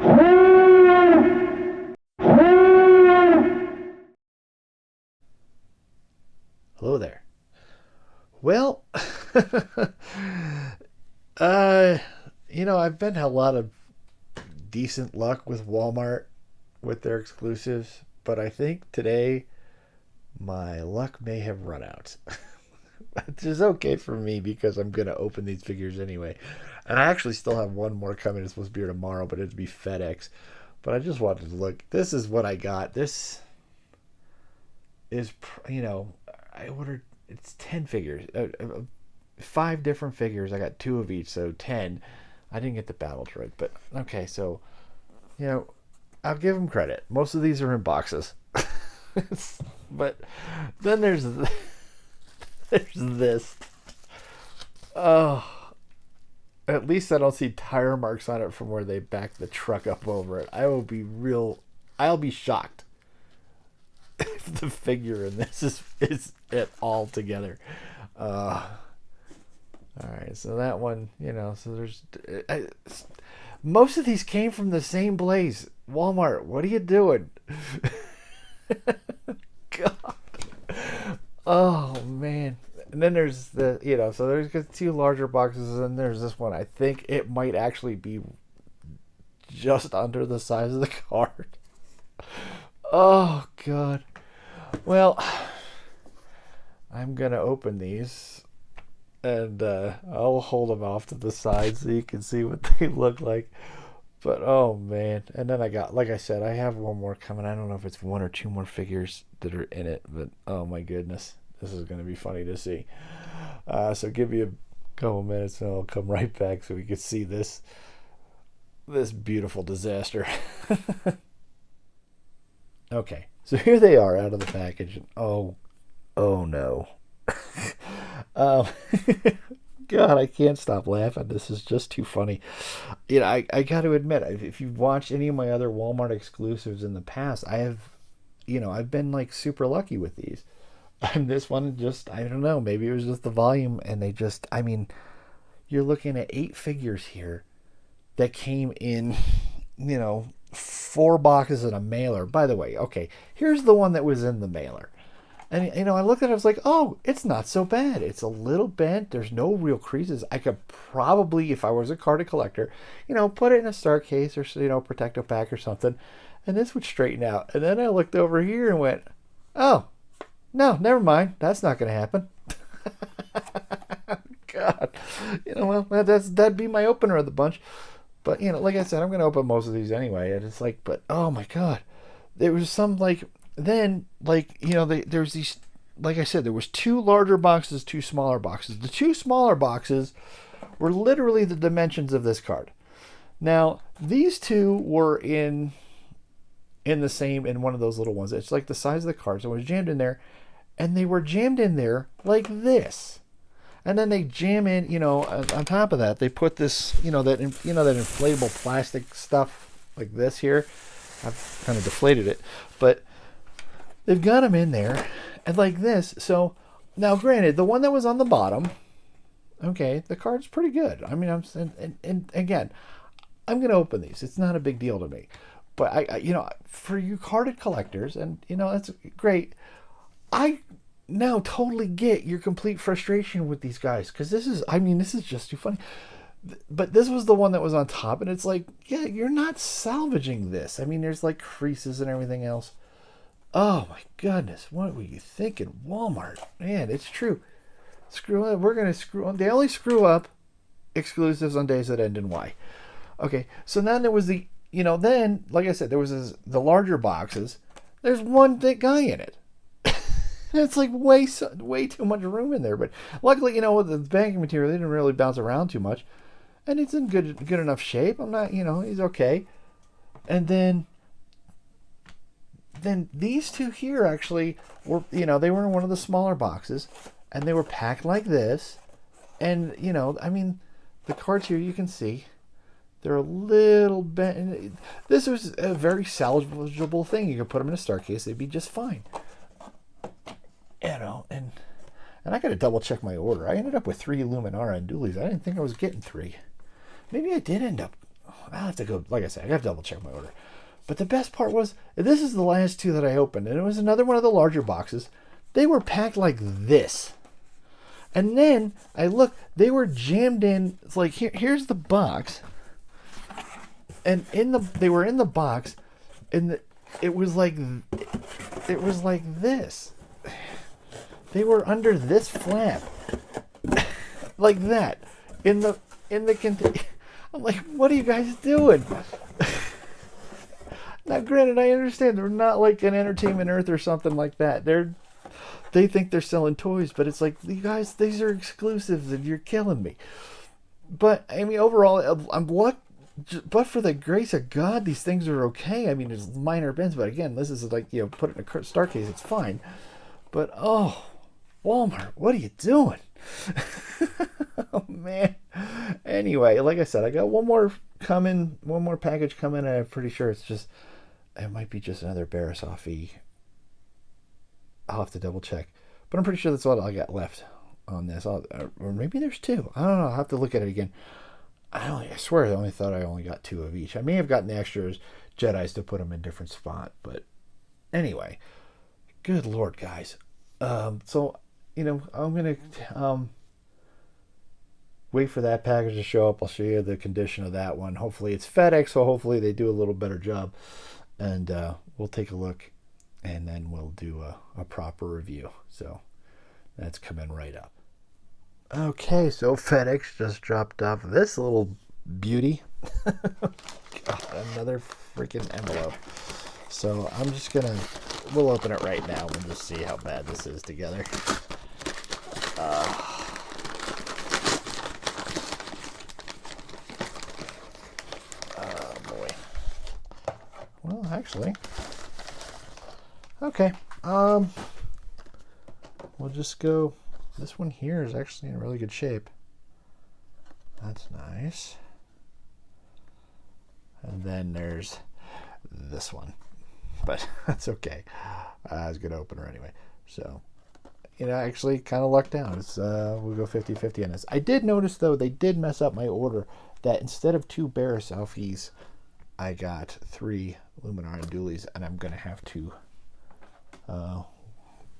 Hello there. Well, I've been a lot of decent luck with Walmart with their exclusives, but I think today my luck may have run out. Which is okay for me because I'm gonna open these figures anyway. And I actually still have one more coming. It's supposed to be here tomorrow, but it'd be FedEx. But I just wanted to look. This is what I got. This is, I ordered. It's 10 figures, 5 different figures. I got two of each, so 10. I didn't get the battle droid, but okay. So you know, I'll give them credit. Most of these are in boxes, but then there's this. Oh, at least I don't see tire marks on it from where they backed the truck up over it. I'll be shocked if the figure in this is it all together. Uh, all right, so that one, so most of these came from the same place. Walmart, what are you doing? God. Oh man. And then there's so there's two larger boxes, and there's this one. I think it might actually be just under the size of the card. Oh god. Well, I'm gonna open these, and I'll hold them off to the side so you can see what they look like. But oh man. And then I got, like I said, I have one more coming. I don't know if it's one or two more figures that are in it, but oh my goodness, this is going to be funny to see. So give me a couple minutes and I'll come right back so we can see this beautiful disaster. Okay, so here they are out of the package. Oh no. um, God, I can't stop laughing. This is just too funny. I got to admit, if you've watched any of my other Walmart exclusives in the past, I've been like super lucky with these. And this one just, I don't know, maybe it was just the volume, and you're looking at 8 figures here that came in, 4 boxes and a mailer. By the way, okay, here's the one that was in the mailer. And I looked at it, I was like, oh, it's not so bad. It's a little bent. There's no real creases. I could probably, if I was a carded collector, put it in a star case or protective pack or something, and this would straighten out. And then I looked over here and went, oh, no, never mind. That's not going to happen. God, well, that'd be my opener of the bunch. But like I said, I'm going to open most of these anyway. And it's like, but oh my God, there was some like. Then there's these, like I said, there was 2 larger boxes, 2 smaller boxes. The 2 smaller boxes were literally the dimensions of this card. Now these two were in one of those little ones. It's like the size of the card, so it was jammed in there, and they were jammed in there like this. And then they jam in, on top of that, they put this, that inflatable plastic stuff like this here. I've kind of deflated it, but they've got them in there, and like this. So now, granted, the one that was on the bottom, okay, the card's pretty good. I mean, and again, I'm gonna open these. It's not a big deal to me, but for you carded collectors, and that's great. I now totally get your complete frustration with these guys, because this is just too funny. But this was the one that was on top, and it's like, yeah, you're not salvaging this. I mean, there's like creases and everything else. Oh my goodness, what were you thinking, Walmart? Man, it's true. Screw up. We're gonna screw up. They only screw up exclusives on days that end in Y. Okay, so then there was then like I said, there was the larger boxes. There's one big guy in it. It's like way too much room in there. But luckily, with the banking material, they didn't really bounce around too much, and it's in good enough shape. I'm not, he's okay. And then these two here actually were, they were in one of the smaller boxes, and they were packed like this. And the cards here, you can see they're a little bent. This was a very salvageable thing. You could put them in a star case, they'd be just fine. And I gotta double check my order. I ended up with 3 Luminar and dualies. I didn't think I was getting 3. Maybe I did end up. I'll have to go, like I said, I got to double check my order. But the best part was, this is the last two that I opened, and it was another one of the larger boxes. They were packed like this. And then I looked, they were jammed in. It's like, here's the box. And they were in the box, and it was like this. They were under this flap. Like that. In the container. I'm like, what are you guys doing? Now, granted, I understand they're not like an Entertainment Earth or something like that. They think they're selling toys, but it's like, you guys, these are exclusives, and you're killing me. But I mean, overall, but for the grace of God, these things are okay. I mean, there's minor bends, but again, this is like, put it in a star case, it's fine. But Walmart, what are you doing? Oh man. Anyway, like I said, I got one more package coming, and I'm pretty sure it might be just another Barrazavi. I'll have to double check, but I'm pretty sure that's all I got left on this. Or maybe there's two. I don't know. I'll have to look at it again. I swear I thought I only got two of each. I may have gotten the extras Jedis to put them in different spot, but anyway, good Lord, guys. So I'm gonna wait for that package to show up. I'll show you the condition of that one. Hopefully it's FedEx, so hopefully they do a little better job, and we'll take a look, and then we'll do a proper review. So that's coming right up. Okay, so FedEx just dropped off this little beauty. God, another freaking envelope. So we'll open it right now and just see how bad this is together. Oh boy. Well, actually, okay. We'll just go. This one here is actually in really good shape. That's nice. And then there's this one, but that's okay. I was going to open her anyway. So, actually kind of lucked out. We'll go 50-50 on this. I did notice, though, they did mess up my order, that instead of 2 Barrazavis, I got 3 Luminar and Dualies, and I'm going to have to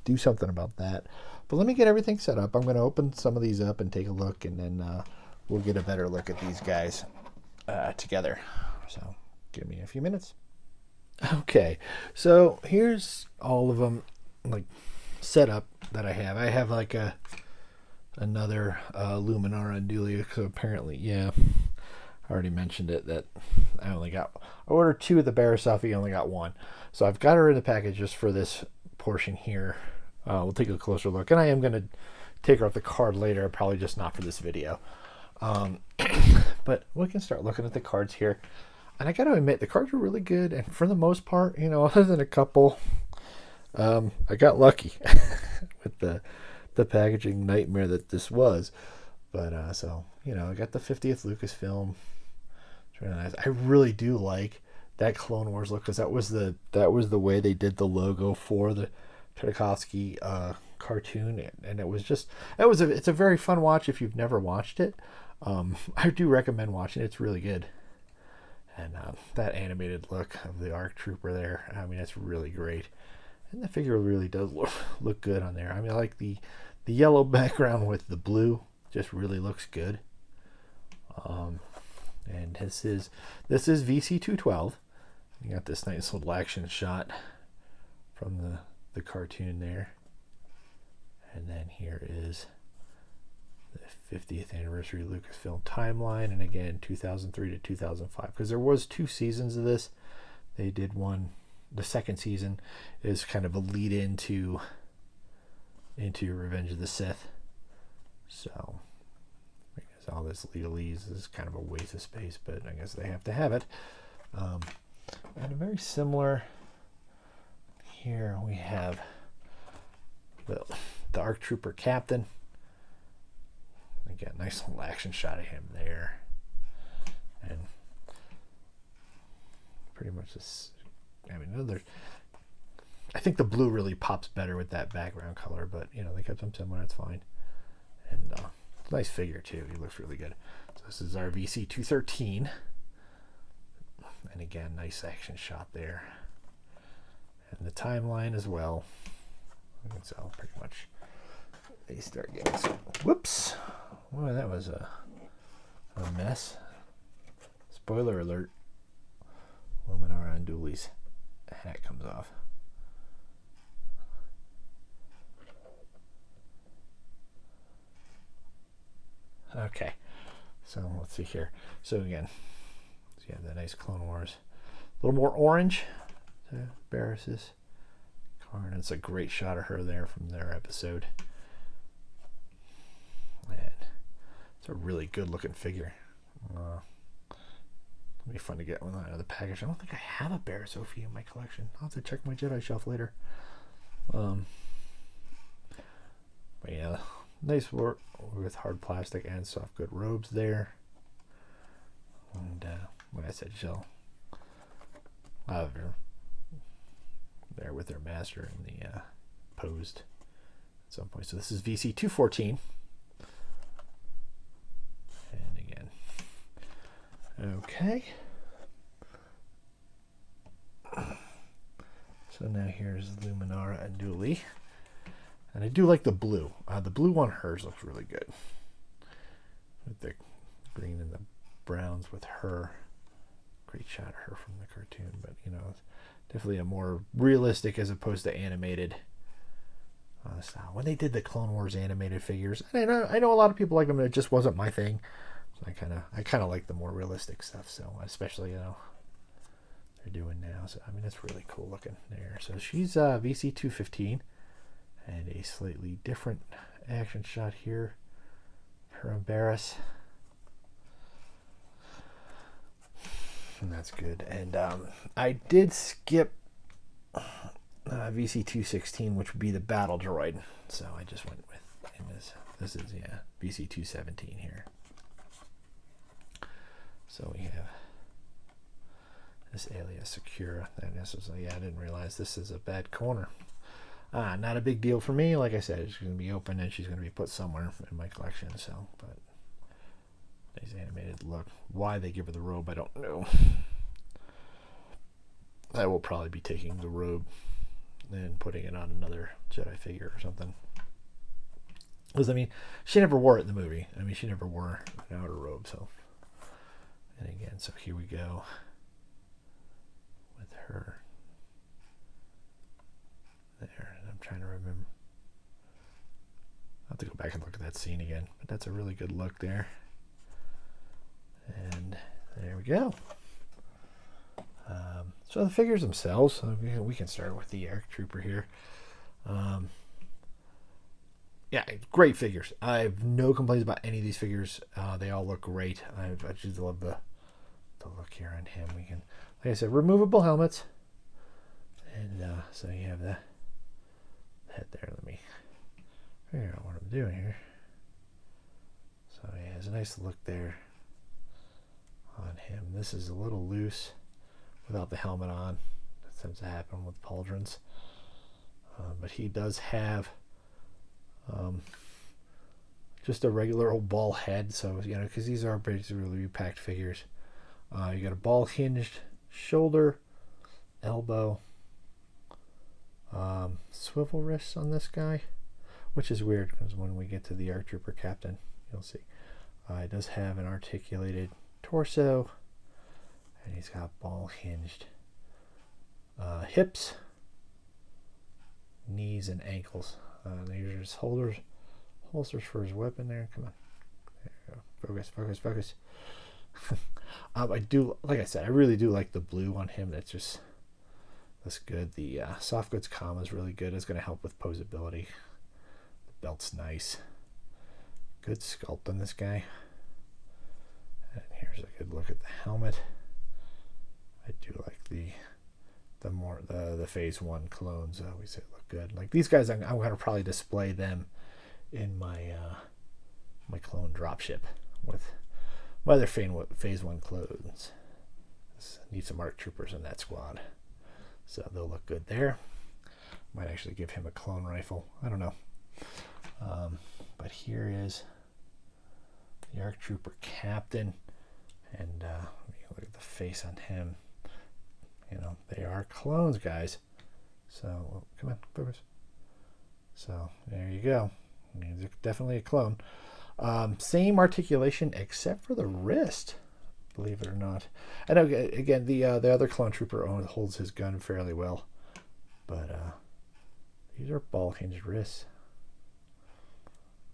do something about that. But let me get everything set up. I'm going to open some of these up and take a look, and then we'll get a better look at these guys together. So give me a few minutes. Okay, so here's all of them like set up that I have. I have like another Luminar and Dulia. So apparently, I already mentioned it that I ordered 2 of the Barrazavi, I only got 1. So I've got her in the package just for this portion here. We'll take a closer look, and I am going to take her off the card later, probably just not for this video. But we can start looking at the cards here. And I got to admit, the cards were really good, and for the most part, other than a couple, I got lucky with the packaging nightmare that this was. But so I got the 50th Lucasfilm. It's really nice. I really do like that Clone Wars look, because that was the way they did the logo for the Tartakovsky cartoon, and it's a very fun watch if you've never watched it. I do recommend watching it. It's really good. And that animated look of the ARC Trooper there, I mean, it's really great. And the figure really does look good on there. I mean, I like the yellow background with the blue, just really looks good. And this is VC212. You got this nice little action shot from the cartoon there. And then here is the 50th anniversary Lucasfilm timeline, and again 2003 to 2005, because there was 2 seasons of this. They did one. The second season is kind of a lead into Revenge of the Sith. So I guess all this legalese is kind of a waste of space, but I guess they have to have it. And a very similar here we have the ARC Trooper Captain. Again, nice little action shot of him there. And pretty much this, I think the blue really pops better with that background color, but they kept them similar, that's fine. And nice figure too, he looks really good. So this is our VC213. And again, nice action shot there. And the timeline as well. So pretty much they start getting some. Whoops. Boy, that was a mess. Spoiler alert. Luminar Unduli's hat comes off. Okay, so let's see here. So again, you have the nice Clone Wars. A little more orange to Barris's car, and it's a great shot of her there from their episode. And it's a really good looking figure. It'll be fun to get one out of the package. I don't think I have a Barrazavi in my collection. I'll have to check my Jedi shelf later. But yeah, nice work with hard plastic and soft good robes there. And like I said, she'll have her there with her master in the posed at some point. So this is VC 214. And again, okay. So now here's Luminar Unduli. And I do like the blue. The blue on hers looks really good. With the green and the browns with her. Great shot of her from the cartoon. But, you know, it's definitely a more realistic as opposed to animated style. When they did the Clone Wars animated figures, I know a lot of people like them, but it just wasn't my thing. So I kind of like the more realistic stuff. So especially, you know, they're doing now. So, I mean, it's really cool looking there. So she's VC 215. And a slightly different action shot here. Her and Barris. And that's good. And I did skip VC 216, which would be the battle droid. So I just went with him as this is VC 217 here. So we have this Elliot Sakura. And this is I didn't realize this is a bad corner. Not a big deal for me. Like I said, she's going to be open and she's going to be put somewhere in my collection. So, but nice animated look. Why they give her the robe, I don't know. I will probably be taking the robe and putting it on another Jedi figure or something. Because, I mean, she never wore it in the movie. I mean, she never wore an outer robe. So, and again, so here we go with her. There, and I'm trying to remember. I'll have to go back and look at that scene again, but that's a really good look there. And there we go. So the figures themselves, we can start with the ARC Trooper here. Yeah, great figures. I have no complaints about any of these figures. They all look great. I just love the look here on him. We can, like I said, removable helmets, and so you have the head there. Let me figure out what I'm doing here. So yeah, there's a nice look there on him. This is a little loose without the helmet on. That tends to happen with pauldrons. But he does have just a regular old ball head. So, you know, because these are basically repacked figures. You got a ball hinged shoulder, elbow, swivel wrists on this guy, which is weird because when we get to the ARC Trooper Captain, you'll see. It does have an articulated torso, and he's got ball hinged hips, knees, and ankles. These are his holsters for his weapon there. Come on. There you go. Focus. I do, like I said, I really do like the blue on him. That's good. The soft goods comma is really good. It's going to help with posability. The belt's nice. Good sculpt on this guy. And here's a good look at the helmet. I do like the Phase 1 clones. We say look good. Like these guys, I'm going to probably display them in my my clone dropship with my other Phase 1 clones. Need some ARC Troopers in that squad, so they'll look good there. Might actually give him a clone rifle. I don't know. But here is the ARC Trooper Captain, and look at the face on him. So they are clones, guys. So come on, focus. So there you go. He's definitely a clone. Same articulation except for the wrist, believe it or not. I know, again, the other clone trooper holds his gun fairly well, but these are ball hinged wrists.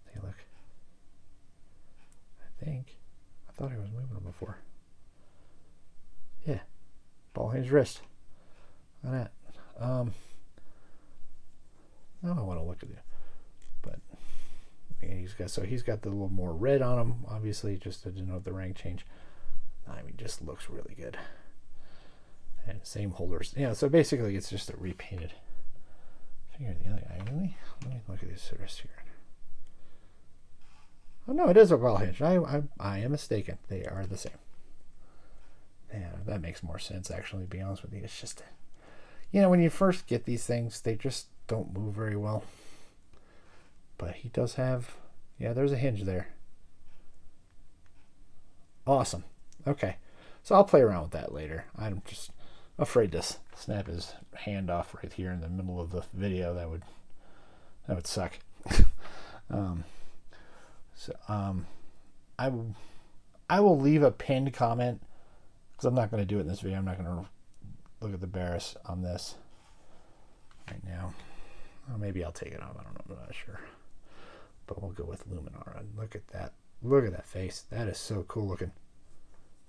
Take a look. I thought he was moving them before. Yeah, ball hinged wrist. Look at that. Now I want to look at it, but he's got the little more red on him, obviously, just to denote the rank change. I mean, just looks really good. And same holders. Yeah, so basically it's just a repainted figure of the other guy. Really? Let me look at this wrist here. Oh no, it is a ball hinge. I am mistaken. They are the same. Yeah, that makes more sense, actually, to be honest with you. It's just, when you first get these things, they just don't move very well. But he does have, there's a hinge there. Awesome. Okay. So I'll play around with that later. I'm just afraid to snap his hand off right here in the middle of the video. That would suck. I will leave a pinned comment, because I'm not going to do it in this video. I'm not going to look at the Barras on this right now. Or maybe I'll take it off. I don't know. I'm not sure. But we'll go with Luminar. And look at that. Look at that face. That is so cool looking.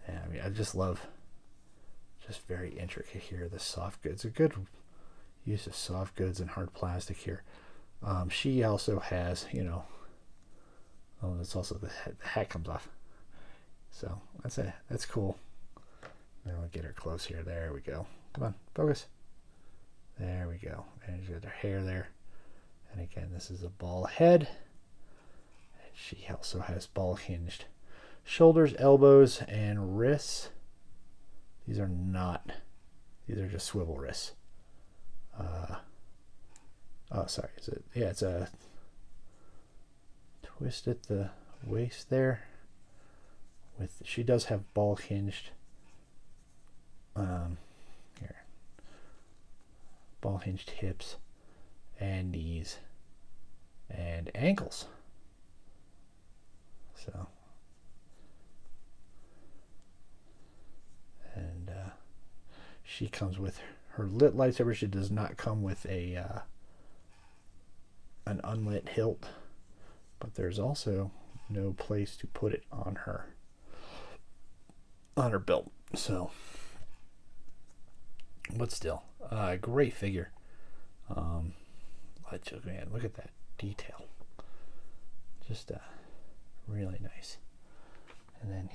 Yeah, I mean, I just love, just very intricate here. The soft goods. A good use of soft goods and hard plastic here. She also has, that's also the hat comes off. So that's cool. Now we'll get her close here. There we go. Come on, focus. There we go. And she's got her hair there. And again, this is a ball head. And she also has ball hinged shoulders, elbows, and wrists. These are just swivel wrists. Sorry. It's a twist at the waist there. She does have ball hinged ball hinged hips and knees and ankles. So, and she comes with her lit lightsaber. She does not come with an unlit hilt, but there's also no place to put it on her belt. So, but still, great figure. Man, look at that detail. Just really nice. And then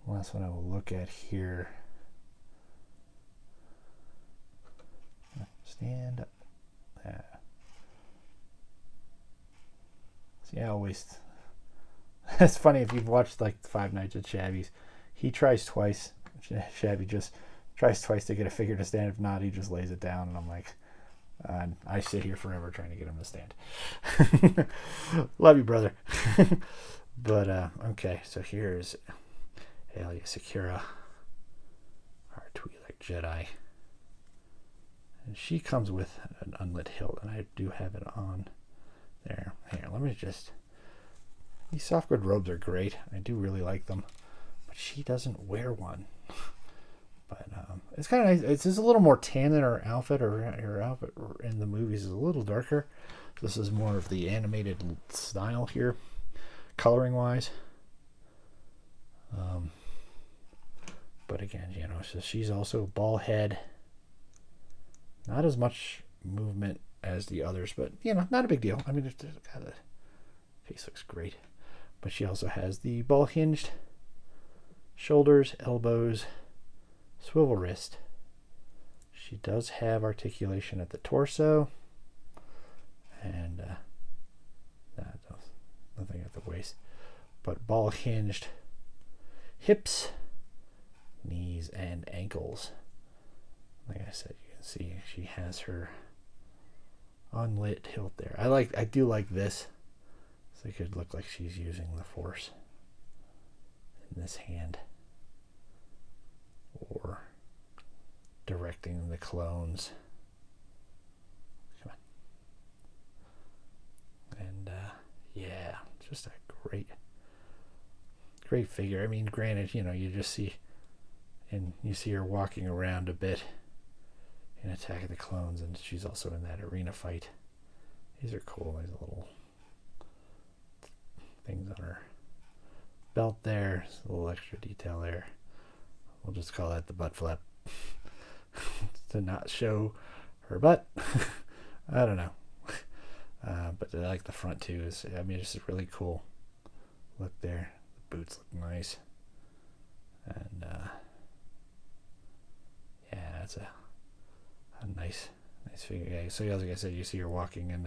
last one I will look at here. Stand up. See, I always. It's funny if you've watched like Five Nights at Shabby's. He tries twice. Shabby just tries twice to get a figure to stand. If not, he just lays it down, and I'm like, I sit here forever trying to get him to stand. Love you, brother. But okay, so here's Elliot Sakura, our Twi'lek Jedi, and she comes with an unlit hilt, and I do have it on there. Here, let me just. These softwood robes are great. I do really like them, but she doesn't wear one. But it's kind of nice. It's just a little more tan than her outfit, or her outfit in the movies is a little darker. This is more of the animated style here, coloring wise. But again, so she's also ball head. Not as much movement as the others, but not a big deal. I mean, the face looks great. But she also has the ball hinged shoulders, elbows, swivel wrist. She does have articulation at the torso, and nothing at the waist, but ball hinged hips, knees, and ankles. Like I said, you can see she has her unlit hilt there. I do like this. So it could look like she's using the Force in this hand. Or directing the clones. Come on. And yeah, just a great figure. I mean, granted, you know, you just see, and you see her walking around a bit in Attack of the Clones, and she's also in that arena fight. These are cool. These little things on her belt there. There's a little extra detail there. We'll just call that the butt flap to not show her butt. I don't know. But I like the front too. I mean, it's just really cool look there. The boots look nice. And yeah, it's a nice figure. Yeah, so like I said, you see her walking in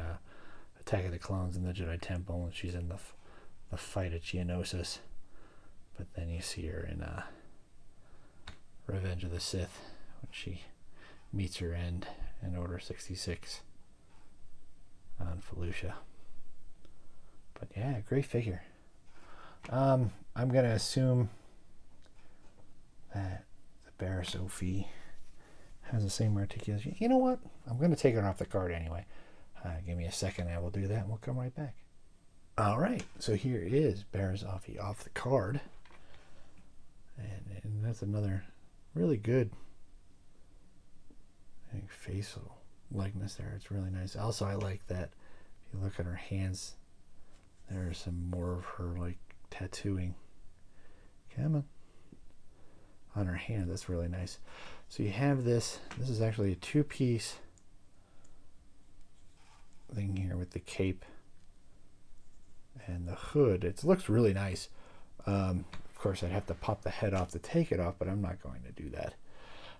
Attack of the Clones in the Jedi Temple, and she's in the fight at Geonosis. But then you see her in Revenge of the Sith when she meets her end in Order 66 on Felucia. But yeah, great figure. I'm gonna assume that the Barrazavi has the same articulation. You know what? I'm gonna take her off the card anyway. Give me a second, I will do that, and we'll come right back. All right, so here is Barrazavi off the card, and that's another really good facial likeness there. It's really nice. Also, I like that if you look at her hands, there's some more of her like tattooing. Come on her hand. That's really nice. So you have this is actually a two-piece thing here with the cape and the hood. It looks really nice. Of course, I'd have to pop the head off to take it off, but I'm not going to do that.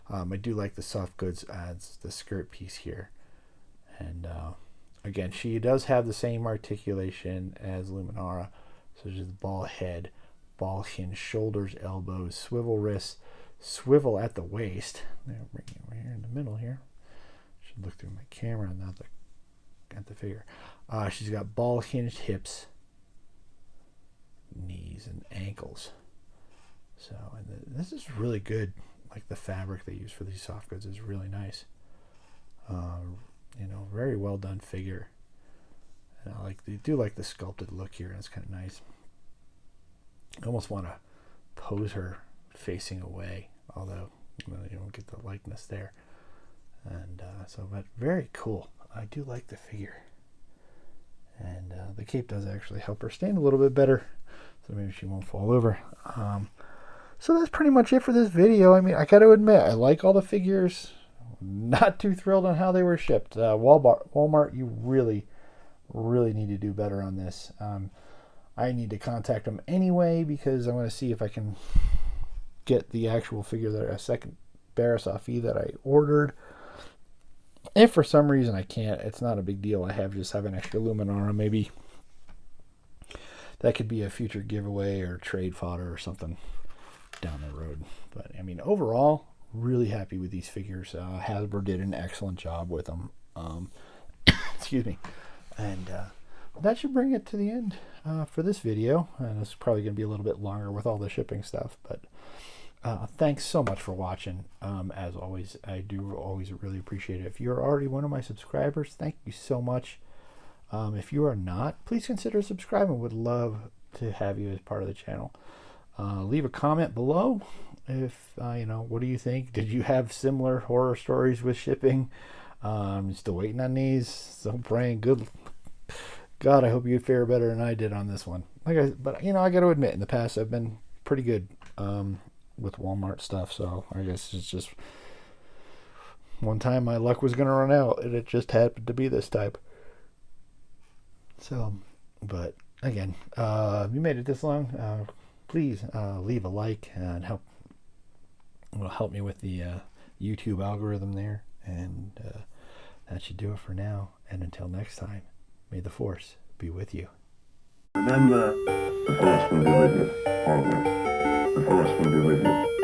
I do like the soft goods adds the skirt piece here. And again, she does have the same articulation as Luminara. So just ball head, ball hinge, shoulders, elbows, swivel wrists, swivel at the waist. There, bring it right here in the middle here. Should look through my camera, not at the figure. She's got ball hinged hips, knees, and ankles. So, and this is really good. Like the fabric they use for these soft goods is really nice. You know, very well done figure. And they do like the sculpted look here, and it's kind of nice. I almost want to pose her facing away, although you don't get the likeness there. And but very cool. I do like the figure. And the cape does actually help her stand a little bit better, so maybe she won't fall over. So that's pretty much it for this video. I mean, I got to admit, I like all the figures. Not too thrilled on how they were shipped. Walmart, you really, really need to do better on this. I need to contact them anyway because I want to see if I can get the actual figure that a second Barrazavi that I ordered. If for some reason I can't, it's not a big deal. I just have an extra Luminar. Maybe that could be a future giveaway or trade fodder or something down the road. But I mean, overall, really happy with these figures. Hasbro did an excellent job with them. Excuse me. And that should bring it to the end for this video. And it's probably going to be a little bit longer with all the shipping stuff. But thanks so much for watching. As always, I do always really appreciate it. If you're already one of my subscribers, thank you so much. If you are not, please consider subscribing. Would love to have you as part of the channel. Leave a comment below if what do you think? Did you have similar horror stories with shipping? Still waiting on these, so praying good God, I hope you fare better than I did on this one. But I got to admit, in the past I've been pretty good with Walmart stuff, so I guess it's just one time my luck was going to run out, and it just happened to be this time. So, but again, if you made it this long, please leave a like and help me with the YouTube algorithm there. And that should do it for now. And until next time, may the Force be with you. Remember, the Force will be with you always. The Force will be with you.